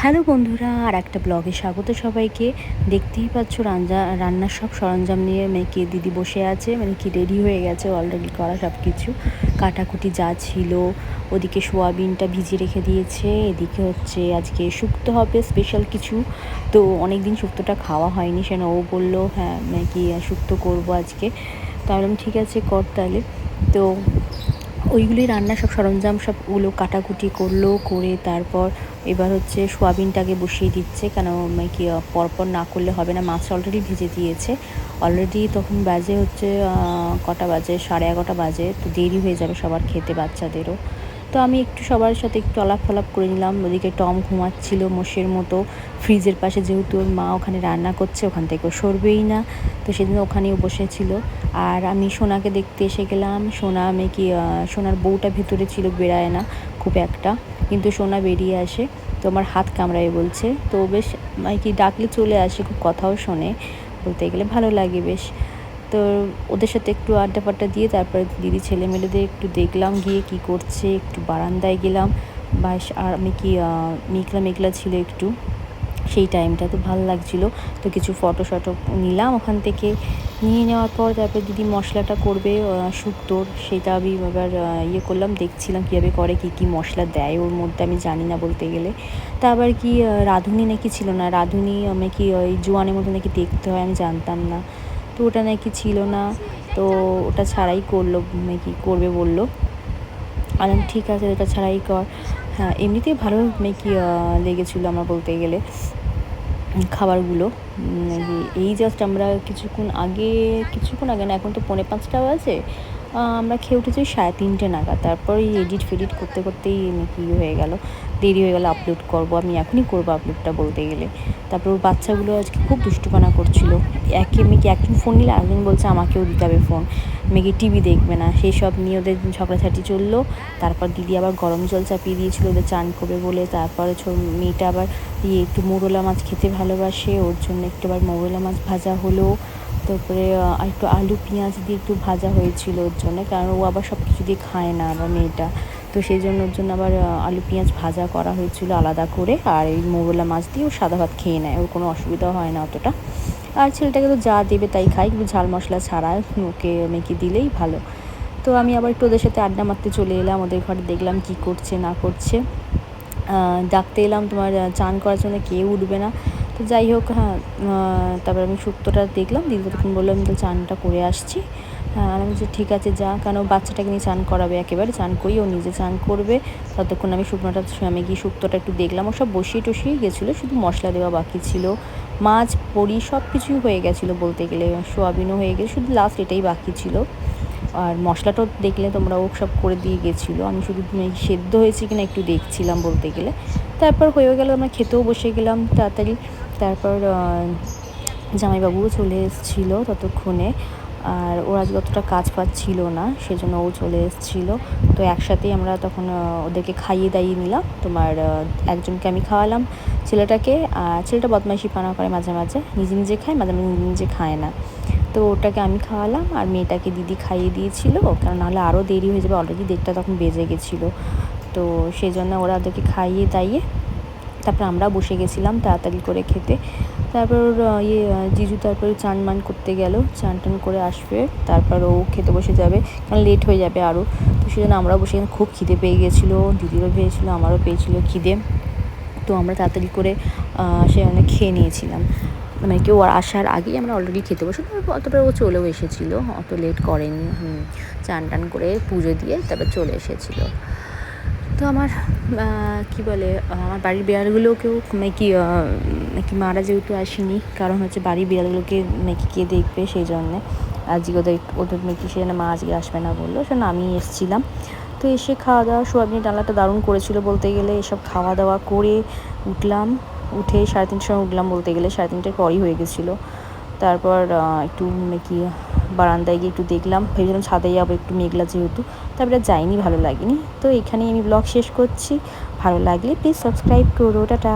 Hello বন্ধুরা, আর একটা ব্লগে স্বাগত সবাইকে। দেখতেই পাচ্ছ রান্নার সব সরঞ্জাম নিয়ে মেয়েকে দিদি বসে আছে, মানে কি রেডি হয়ে গেছে অলরেডি করা সব কিছু। কাটাকুটি যা ছিল, ওদিকে সোয়াবিনটা ভিজিয়ে রেখে দিয়েছে, এদিকে হচ্ছে আজকে শুক্তো হবে স্পেশাল কিছু। তো অনেক দিন শুক্তোটা খাওয়া হয়নি, সেন ও বললো হ্যাঁ মেয়ে শুক্তো করবো আজকে। তো আমি বললাম ঠিক আছে কর তাহলে। তো ওইগুলি রান্নার সব সরঞ্জাম সবগুলো কাটাকুটি করলো, করে তারপর এবার হচ্ছে সোয়াবিনটাকে বসিয়ে দিচ্ছে, কেন কি পরপর না করলে হবে না। মাছ অলরেডি ভেজে দিয়েছে, অলরেডি তখন বাজে হচ্ছে কটা বাজে, 11:30 বাজে। তো দেরি হয়ে যাবে সবার খেতে, বাচ্চাদেরও। তো আমি একটু সবার সাথে একটু আলাপ ফালাপ করে নিলাম। ওদিকে টম ঘুমাচ্ছিল মোষের মতো ফ্রিজের পাশে, যেহেতু ওর মা ওখানে রান্না করছে, ওখান থেকে ও সরবেই না, তো সেদিন ওখানেও বসেছিল। আর আমি সোনাকে দেখতে এসে গেলাম। সোনা সোনার বউটা ভেতরে ছিল, বেরায় না খুব একটা, কিন্তু সোনা বেরিয়ে আসে। তো আমার হাত কামড়ায় বলছে, তো বেশ ডাকলে চলে আসে, খুব কথাও শোনে, বলতে গেলে ভালো লাগে বেশ। তো ওদের সাথে একটু আড্ডা ফাড্ডা দিয়ে তারপরে দিদি ছেলেমেয়েদের একটু দেখলাম গিয়ে কি করছে, একটু বারান্দায় গেলাম। বাস আর আমি মেঘলা মেঘলা ছিল একটু সেই টাইমটা, তো ভালো লাগছিলো। তো কিছু ফটো শটো নিলাম ওখান থেকে। নিয়ে নেওয়ার পর তারপরে দিদি মশলাটা করবে শুক্তোর, সেটা আমি আবার করলাম, দেখছিলাম কীভাবে করে, কী মশলা দেয় ওর মধ্যে আমি জানি না বলতে গেলে। তা আবার রাঁধুনি নাকি ছিল না, রাঁধুনি ওই জোয়ানের মতো নাকি দেখতে হয়, আমি জানতাম না। তো ওটা নাকি ছিল না, তো ওটা ছাড়াই করলো, করবে বললো। আর ঠিক আছে ওটা ছাড়াই কর। হ্যাঁ, এমনিতেই ভালো লেগেছিলো আমার বলতে গেলে খাবারগুলো। এই জাস্ট আমরা কিছুক্ষণ আগে না, এখন তো 4:45 বাজে, আমরা খেয়ে উঠেছি 3:30 নাগাদ। তারপর এই এডিট ফেডিট করতে করতেই হয়ে গেল, দেরি হয়ে গেল। আপলোড করব, আমি এখনই করবো আপলোডটা বলতে গেলে। তারপর ওর বাচ্চাগুলো আজকে খুব দুষ্টুপানা করছিল। একজন ফোন নিলে আরেকজন বলছে আমাকেও দিতে হবে ফোন, মেয়েকে টিভি দেখবে না, সেই সব নিয়ে ওদের ঝগড়াঝাটি চললো। তারপর দিদি আবার গরম জল চাপিয়ে দিয়েছিল ওদের চান করবে বলে। তারপরে মেয়েটা আবার একটু মৌরলা মাছ খেতে ভালোবাসে, ওর জন্য একটু আবার মৌরলা মাছ ভাজা হলো। তারপরে আর একটু আলু পেঁয়াজ দিয়ে একটু ভাজা হয়েছিল ওর জন্য, কারণ ও আবার সব কিছু দিয়ে খায় না আবার মেয়েটা, তো সেই জন্য ওর জন্য আবার আলু পেঁয়াজ ভাজা করা হয়েছিল আলাদা করে। আর এই মৌরলা মাছ দিয়ে ও সাদা ভাত খেয়ে নেয়, ওর কোনো অসুবিধা হয় না অতটা। আর ছেলেটাকে তো যা দেবে তাই খায়, কিন্তু ঝাল মশলা ছাড়া ওকে মেখে দিলেই ভালো। তো আমি আবার একটু ওদের সাথে আড্ডা মারতে চলে এলাম, ওদের ঘরে দেখলাম কি করছে না করছে। ডাকতে এলাম, তোমার চান করার জন্য কেউ উঠবে না। তো যাই হোক, হ্যাঁ, তারপর আমি শুক্তোটা দেখলাম, দিদি তখন বললো আমি তো চানটা করে আসছি। হ্যাঁ, আর আমি যে ঠিক আছে যা, কেন বাচ্চাটাকে নিয়ে চান করাবে, একেবারে চান করি, ও নিজে চান করবে। ততক্ষণ আমি শুক্তোটা একটু দেখলাম। ও সব বসিয়ে টসিয়ে গেছিলো, শুধু মশলা দেওয়া বাকি ছিল। মাছ বড়ি সব কিছুই হয়ে গেছিলো বলতে গেলে, সোয়াবিনও হয়ে গেছে, শুধু লাস্ট এটাই বাকি ছিল। আর মশলাটাও দেখলে তোমরা ও সব করে দিয়ে গেছিলো, আমি শুধু সেদ্ধ হয়েছে কিনা একটু দেখছিলাম বলতে গেলে। তারপর হয়ে গেল, আমরা খেতেও বসে গেলাম তাড়াতাড়ি। তারপর জামাইবাবুও চলে এসেছিলো ততক্ষণে, আর ওর আজকে অতটা কাজ ফাজ ছিল না, সেজন্য ও চলে এসেছিলো। তো একসাথেই আমরা তখন ওদেরকে খাইয়ে দাইয়ে নিলাম। তোমার একজনকে আমি খাওয়ালাম, ছেলেটাকে। আর ছেলেটা বদমাইশি পানা করে মাঝে মাঝে, নিজে নিজে খায়, মাঝে মাঝে নিজে নিজে খায় না। তো ওটাকে আমি খাওয়ালাম, আর মেয়েটাকে দিদি খাইয়ে দিয়েছিল, কারণ নাহলে আরও দেরি হয়ে যাবে, অলরেডি 1:30 তখন বেজে গেছিলো। তো সেই জন্য ওদেরকে খাইয়ে দাইয়ে তারপর আমরা বসে গেছিলাম তাড়াতাড়ি করে খেতে। তারপর জিজু তারপরে চান মান করতে গেল, চান টান করে আসবে, তারপর ও খেতে বসে যাবে, কারণ লেট হয়ে যাবে আরও। তো সেই জন্য আমরাও বসে, খুব খিদে পেয়ে গেছিলো, দিদিরও পেয়েছিলো, আমারও পেয়েছিলো খিদে। তো আমরা তাড়াতাড়ি করে খেয়ে নিয়েছিলাম, মানে কেউ আসার আগেই আমরা অলরেডি খেতে বসে। তারপরে ও চলেও এসেছিলো, অত লেট করেনি। চান টান করে পুজো দিয়ে তারপর চলে এসেছিলো। তো আমার আমার বাড়ির বিড়ালগুলোকেও মারা যেহেতু আসেনি, কারণ হচ্ছে বাড়ির বিড়ালগুলোকে কে দেখবে, সেই জন্যে আজকে ওদের সেজন্য মা আজকে আসবে না বললো, সেজন্য আমি এসেছিলাম। তো এসে খাওয়া দাওয়া, সোয়াবিনের ডালনাটা দারুণ করেছিল বলতে গেলে। এসব খাওয়া দাওয়া করে উঠে 3:30 সময় উঠলাম বলতে গেলে, 3:30 পরই হয়ে গেছিলো। তারপর একটু বারান্দায় গিয়ে একটু দেখলাম, ভেবেছিলাম ছাদে যাবো, একটু মেঘলা যেহেতু, তারপরে যাইনি, ভালো লাগেনি। তো এখানেই আমি ব্লগ শেষ করছি। ভালো লাগলে প্লিজ সাবস্ক্রাইব করো, টাটা।